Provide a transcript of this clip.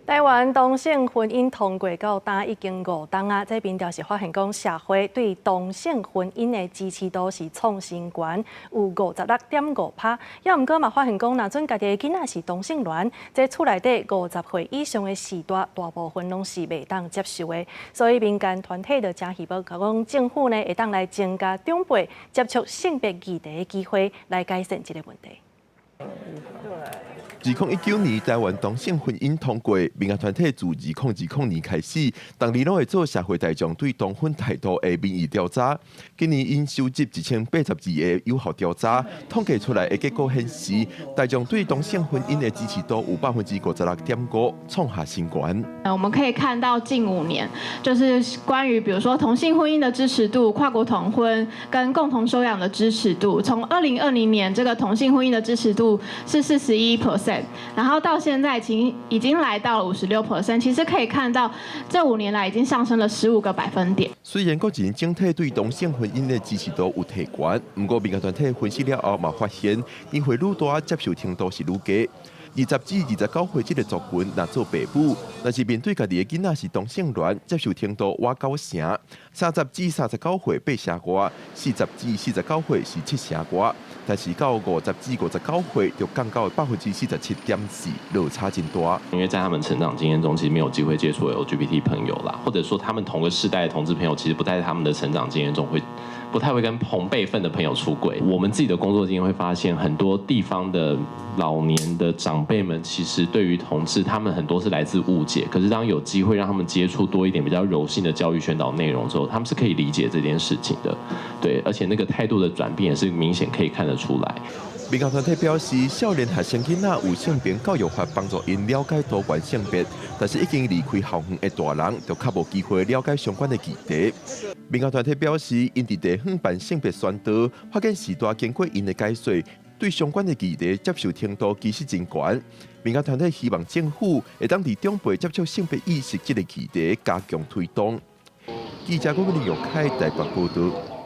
台湾同性婚姻通过到今已经5冬啊，这边就是发现讲社会对同性婚姻的支持度是创新高，有56.5%。也毋过嘛，发现讲若准家己的囡仔是同性恋，这厝内底50岁以上的时代，大部分拢是袂当接受的。所以民间团体就真希望讲政府呢会当来增加长辈接触性别议题的机会，来改善这个问题。 2019年，台湾同性婚姻通过，民间团体自2020年开始，当年拢会做社会大众对同婚态度的民意调查。今年因收集1082个有效调查，统计出来的结果显示，大众对同性婚姻的支持度有56.5%，创下新高。我们可以看到近5年，就是关于比如说同性婚姻的支持度、跨国同婚跟共同收养的支持度，从2020年这个同性婚姻的支持度是41%。 然后到现在已经来到了56%，其实可以看到这5年来已经上升了15个百分点。虽然国人整体对同性婚姻的支持度有提高，不过民间团体分析了后，嘛发现机会愈大，接受程度是愈低。20至29岁这个族群，若做爸母，若是面对家己的囡仔是同性恋，接受程度约9成；30至39岁8成外，40至49岁是7成外。 但是到50至59岁，就降到47.4%，落差真大。因为在他们成长经验中，其实没有机会接触 LGBT 朋友啦，或者说他们同个世代的同志朋友，其实不在他们的成长经验中不太会跟同辈分的朋友出轨。我们自己的工作经验会发现，很多地方的老年的长辈们，其实对于同志，他们很多是来自误解。可是当有机会让他们接触多一点比较柔性的教育宣导内容之后，他们是可以理解这件事情的。对，而且那个态度的转变也是明显可以看得出来。 民间团体表示，少年学生囡仔有性别教育法帮助因了解多元性别，但是已经离开校园的大人，就较无机会了解相关的议题。民间团体表示，因伫地方办性别宣导，发现时代经过因的解说，对相关的议题接受程度其实真高。民间团体希望政府会当伫长辈接触性别意识这个议题加强推动。记者郭文林、永凯台北报道。